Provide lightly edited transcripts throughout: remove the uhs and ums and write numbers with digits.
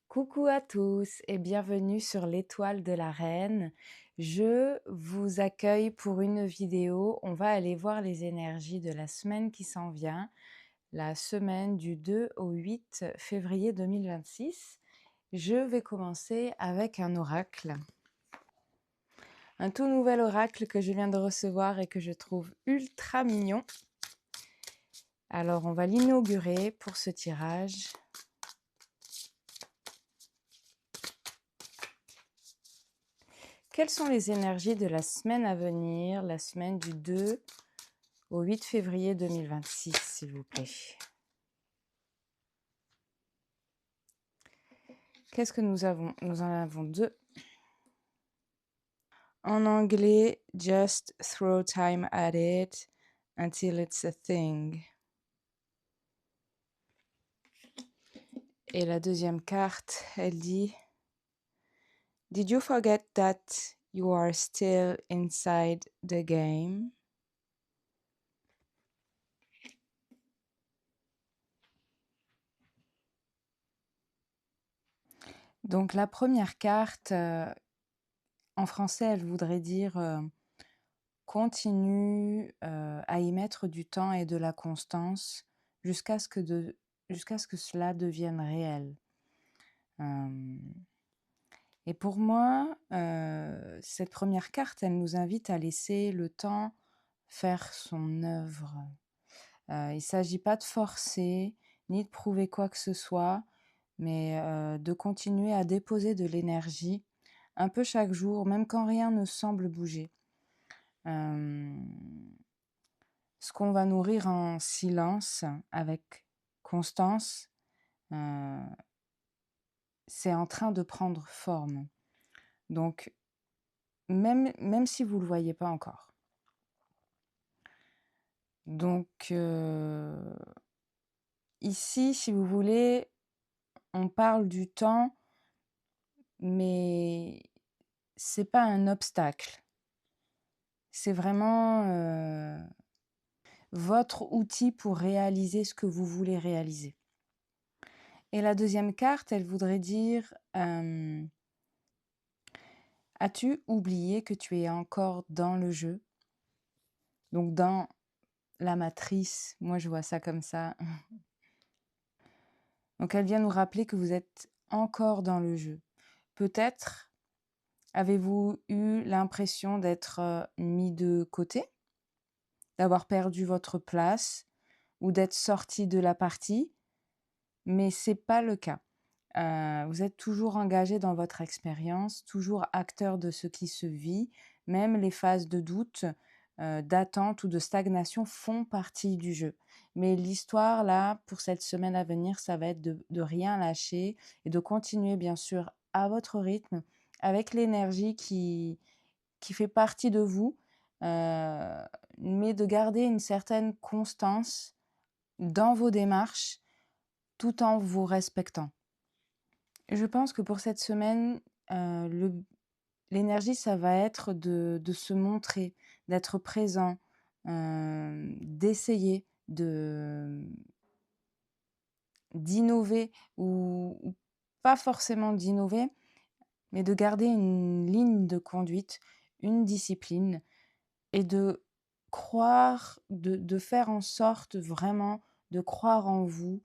Coucou à tous et bienvenue sur l'Étoile de la Reine. Je vous accueille pour une vidéo. On va aller voir les énergies de la semaine qui s'en vient, la semaine du 2 au 8 février 2026. Je vais commencer avec un oracle. Un tout nouvel oracle que je viens de recevoir et que je trouve ultra mignon. Alors on va l'inaugurer pour ce tirage. Quelles sont les énergies de la semaine à venir, la semaine du 2 au 8 février 2026, s'il vous plaît? Qu'est-ce que nous avons? Nous en avons deux. En anglais, just throw time at it until it's a thing. Et la deuxième carte, elle dit Did you forget that you are still inside the game? Donc la première carte, en français, elle voudrait dire continue à y mettre du temps et de la constance jusqu'à ce que cela devienne réel. Et pour moi, cette première carte, elle nous invite à laisser le temps faire son œuvre. Il ne s'agit pas de forcer, ni de prouver quoi que ce soit, mais de continuer à déposer de l'énergie un peu chaque jour, même quand rien ne semble bouger. Ce qu'on va nourrir en silence, avec constance, c'est en train de prendre forme. Donc, même si vous ne le voyez pas encore. Donc, ici, si vous voulez, on parle du temps, mais c'est pas un obstacle. C'est vraiment votre outil pour réaliser ce que vous voulez réaliser. Et la deuxième carte, elle voudrait dire as-tu oublié que tu es encore dans le jeu? Donc dans la matrice, moi je vois ça comme ça. Donc elle vient nous rappeler que vous êtes encore dans le jeu. Peut-être avez-vous eu l'impression d'être mis de côté, d'avoir perdu votre place ou d'être sorti de la partie, mais c'est pas le cas. Vous êtes toujours engagé dans votre expérience, toujours acteur de ce qui se vit, même les phases de doute, d'attente ou de stagnation font partie du jeu. Mais l'histoire là, pour cette semaine à venir, ça va être de rien lâcher et de continuer bien sûr à votre rythme, avec l'énergie qui fait partie de vous, mais de garder une certaine constance dans vos démarches, tout en vous respectant. Je pense que pour cette semaine, l'énergie, ça va être de se montrer, d'être présent, d'essayer d'innover ou pas forcément d'innover, mais de garder une ligne de conduite, une discipline et de croire, de faire en sorte vraiment de croire en vous,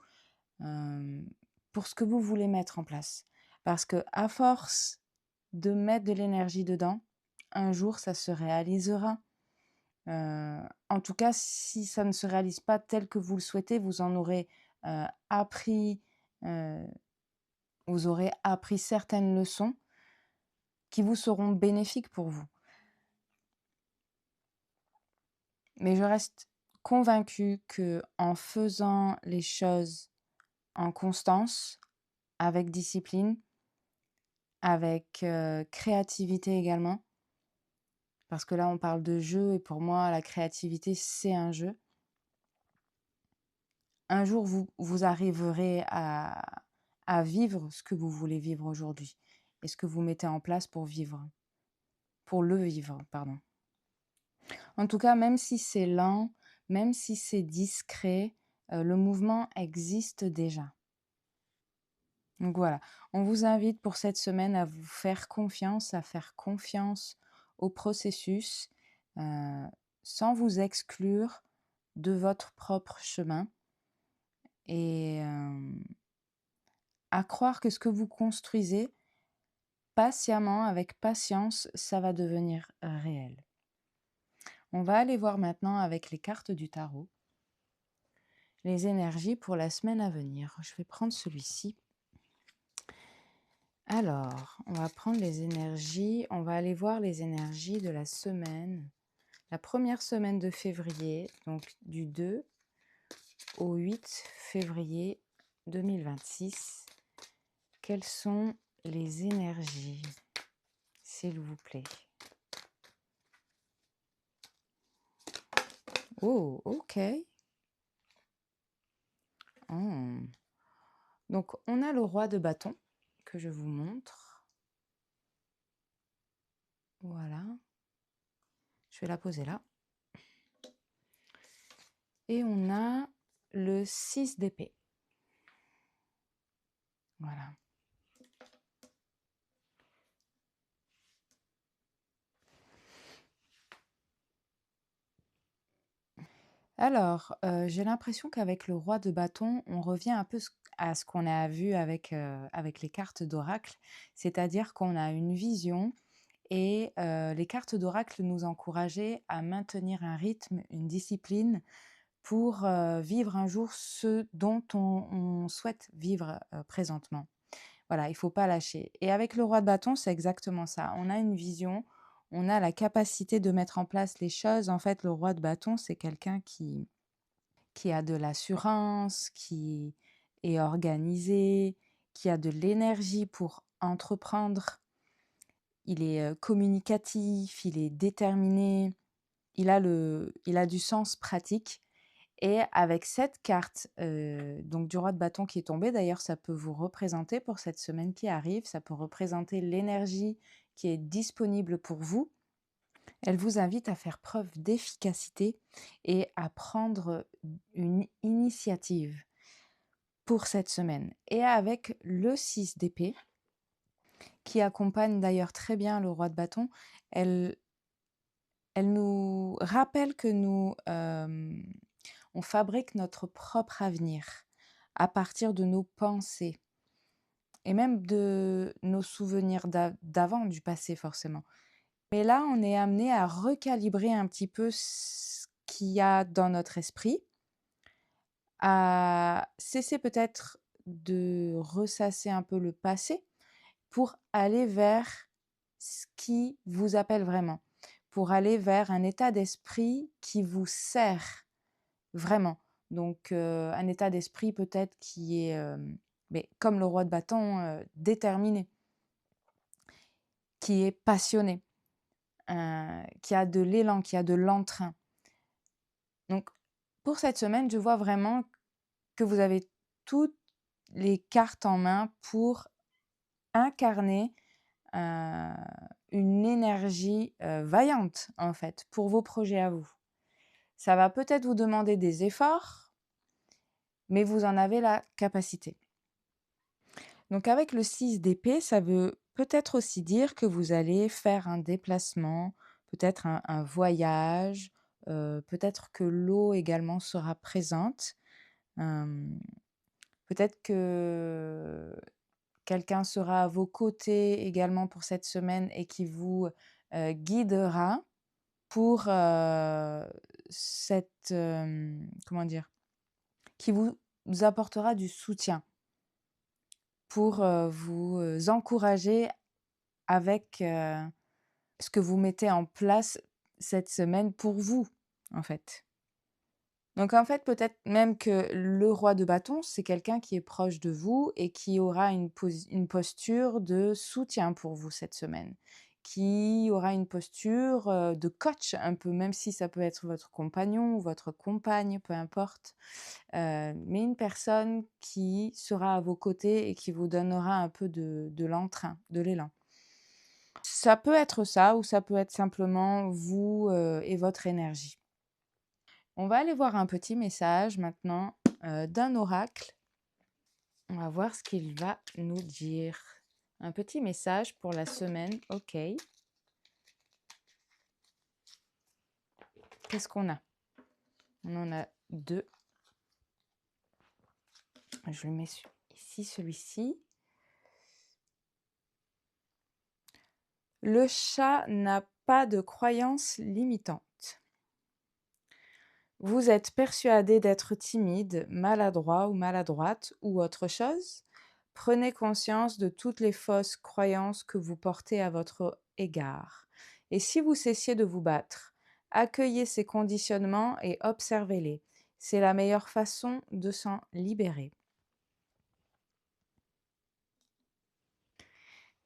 pour ce que vous voulez mettre en place. Parce qu'à force de mettre de l'énergie dedans, un jour ça se réalisera. En tout cas, si ça ne se réalise pas tel que vous le souhaitez, vous en aurez appris, heu, vous aurez appris certaines leçons qui vous seront bénéfiques pour vous. Mais je reste convaincue qu'en faisant les choses en constance, avec discipline, avec créativité également, parce que là on parle de jeu et pour moi la créativité c'est un jeu. Un jour vous arriverez à vivre ce que vous voulez vivre aujourd'hui et ce que vous mettez en place pour le vivre, pardon. En tout cas, même si c'est lent, même si c'est discret, le mouvement existe déjà. Donc voilà, on vous invite pour cette semaine à vous faire confiance, à faire confiance au processus, heu, sans vous exclure de votre propre chemin et à croire que ce que vous construisez patiemment, avec patience, ça va devenir réel. On va aller voir maintenant avec les cartes du tarot, les énergies pour la semaine à venir. Je vais prendre celui-ci. Alors, on va prendre les énergies, on va aller voir les énergies de la semaine, la première semaine de février, donc du 2 au 8 février 2026. Quelles sont les énergies, s'il vous plaît? Oh, ok. Oh. Donc, on a le roi de bâton que je vous montre. Voilà. Je vais la poser là. Et on a le 6 d'épée. Voilà. Alors, j'ai l'impression qu'avec le roi de bâton, on revient un peu à ce qu'on a vu avec les cartes d'oracle. C'est-à-dire qu'on a une vision et les cartes d'oracle nous encourageaient à maintenir un rythme, une discipline pour, vivre un jour ce dont on souhaite vivre, présentement. Voilà, il faut pas lâcher et avec le roi de bâton, c'est exactement ça. On a une vision, on a la capacité de mettre en place les choses. En fait, le roi de bâton, c'est quelqu'un qui a de l'assurance, qui est organisé, qui a de l'énergie pour entreprendre. Il est, communicatif, il est déterminé, il a du sens pratique et avec cette carte, donc du roi de bâton qui est tombé, d'ailleurs ça peut vous représenter pour cette semaine qui arrive, ça peut représenter l'énergie qui est disponible pour vous. Elle vous invite à faire preuve d'efficacité et à prendre une initiative pour cette semaine. Et avec le 6 d'épée, qui accompagne d'ailleurs très bien le roi de bâton, elle, elle nous rappelle que on fabrique notre propre avenir à partir de nos pensées et même de nos souvenirs d'avant, du passé forcément. Mais là, on est amené à recalibrer un petit peu ce qu'il y a dans notre esprit, à cesser peut-être de ressasser un peu le passé pour aller vers ce qui vous appelle vraiment, pour aller vers un état d'esprit qui vous sert vraiment. Donc, un état d'esprit peut-être qui est, mais comme le roi de bâton, déterminé, qui est passionné, qui a de l'élan, qui a de l'entrain. Donc, pour cette semaine, je vois vraiment que vous avez toutes les cartes en main pour incarner, heu, une énergie, vaillante, en fait, pour vos projets à vous. Ça va peut-être vous demander des efforts, mais vous en avez la capacité. Donc avec le 6 d'épée, ça veut peut-être aussi dire que vous allez faire un déplacement, peut-être un voyage, peut-être que l'eau également sera présente. Hem, peut-être que quelqu'un sera à vos côtés également pour cette semaine et qui vous, guidera pour, comment dire? Qui vous apportera du soutien pour, vous, encourager avec, ce que vous mettez en place cette semaine pour vous, en fait. Donc en fait, peut-être même que le roi de bâton, c'est quelqu'un qui est proche de vous et qui aura une posture de soutien pour vous cette semaine, qui aura une posture, de coach un peu, même si ça peut être votre compagnon ou votre compagne, peu importe, mais une personne qui sera à vos côtés et qui vous donnera un peu de l'entrain, de l'élan. Ça peut être ça ou ça peut être simplement vous, et votre énergie. On va aller voir un petit message maintenant, d'un oracle. On va voir ce qu'il va nous dire. Un petit message pour la semaine. OK. Qu'est-ce qu'on a? On en a 2. Je le mets ici, celui-ci. Le chat n'a pas de croyances limitantes. Vous êtes persuadé d'être timide, maladroit ou maladroite ou autre chose? Prenez conscience de toutes les fausses croyances que vous portez à votre égard. Et si vous cessiez de vous battre, accueillez ces conditionnements et observez-les. C'est la meilleure façon de s'en libérer.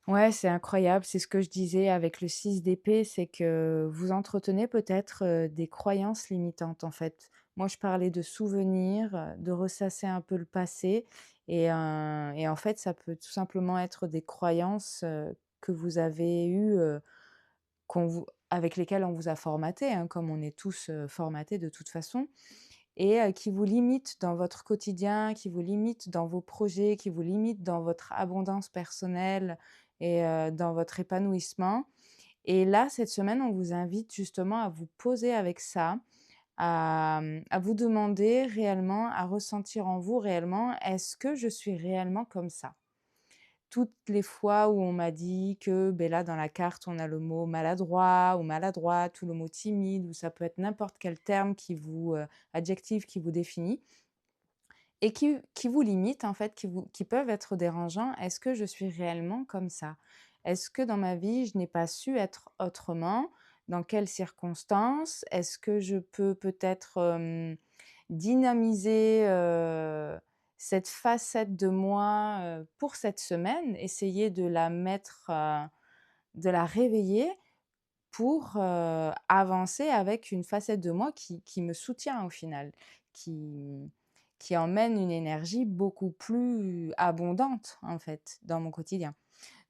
Ouais, c'est incroyable, c'est ce que je disais avec le 6 d'épée, c'est que vous entretenez peut-être, des croyances limitantes, en fait. Moi, je parlais de souvenirs, de ressasser un peu le passé et en fait, ça peut tout simplement être des croyances, que vous avez eues, qu'on vous avec lesquelles on vous a formaté, hein, comme on est tous, formatés de toute façon et qui vous limitent dans votre quotidien, qui vous limitent dans vos projets, qui vous limitent dans votre abondance personnelle et dans votre épanouissement. Et là, cette semaine, on vous invite justement à vous poser avec ça, à vous demander réellement, à ressentir en vous réellement: «Est-ce que je suis réellement comme ça?» Toutes les fois où on m'a dit que, beh, là, dans la carte, on a le mot maladroit ou maladroite ou le mot timide ou ça peut être n'importe quel terme qui vous, adjectif qui vous définit et qui vous limite en fait, qui peuvent être dérangeants. Est-ce que je suis réellement comme ça? Est-ce que dans ma vie, je n'ai pas su être autrement? Dans quelles circonstances? Est-ce que je peux peut-être, dynamiser, cette facette de moi, pour cette semaine? Essayer de la mettre, de la réveiller pour, avancer avec une facette de moi qui me soutient au final, qui qui emmène une énergie beaucoup plus abondante, en fait, dans mon quotidien.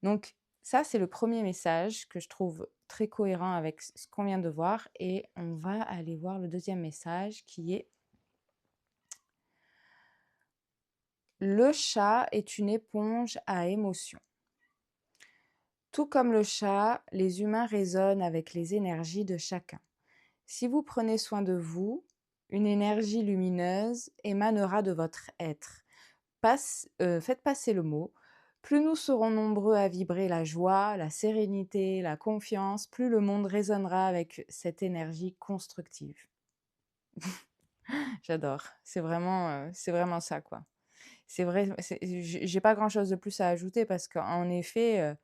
Donc ça, c'est le premier message que je trouve très cohérent avec ce qu'on vient de voir et on va aller voir le deuxième message qui est: «Le chat est une éponge à émotions. Tout comme le chat, les humains résonnent avec les énergies de chacun. Si vous prenez soin de vous, une énergie lumineuse émanera de votre être. Faites passer le mot. Plus nous serons nombreux à vibrer la joie, la sérénité, la confiance, plus le monde résonnera avec cette énergie constructive.» J'adore. C'est vraiment ça, quoi. C'est vrai, j'ai pas grand-chose de plus à ajouter parce qu'en effet,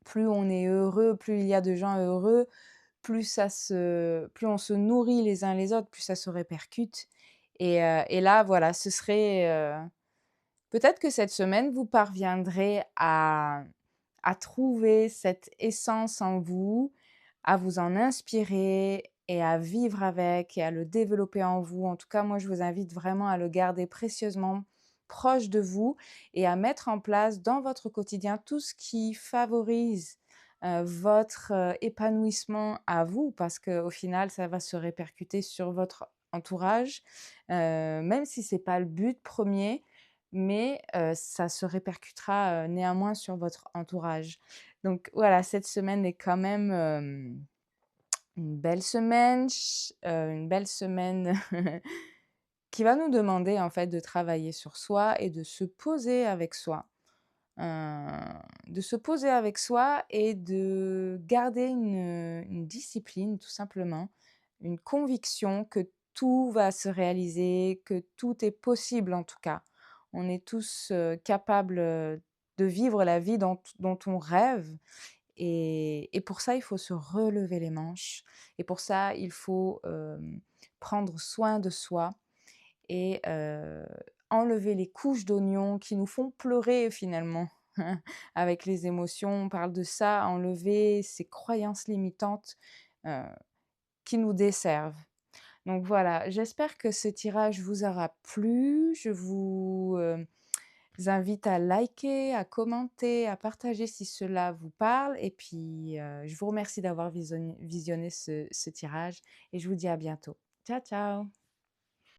plus on est heureux, plus il y a de gens heureux, plus on se nourrit les uns les autres, plus ça se répercute et là, voilà, ce serait, peut-être que cette semaine, vous parviendrez à trouver cette essence en vous, à vous en inspirer et à vivre avec et à le développer en vous. En tout cas, moi, je vous invite vraiment à le garder précieusement proche de vous et à mettre en place dans votre quotidien tout ce qui favorise, votre, épanouissement à vous parce qu'au final, ça va se répercuter sur votre entourage, même si c'est pas le but premier, mais ça se répercutera, néanmoins sur votre entourage. Donc voilà, cette semaine est quand même, une belle semaine qui va nous demander en fait de travailler sur soi et de se poser avec soi. De se poser avec soi et de garder une discipline tout simplement, une conviction que tout va se réaliser, que tout est possible en tout cas. On est tous, capables, de vivre la vie dont on rêve et pour ça, il faut se relever les manches et pour ça, il faut, prendre soin de soi et enlever les couches d'oignons qui nous font pleurer finalement avec les émotions. On parle de ça, enlever ces croyances limitantes, heu, qui nous desservent. Donc voilà, j'espère que ce tirage vous aura plu. Je vous, invite à liker, à commenter, à partager si cela vous parle et puis, je vous remercie d'avoir visionné ce tirage et je vous dis à bientôt. Ciao, ciao.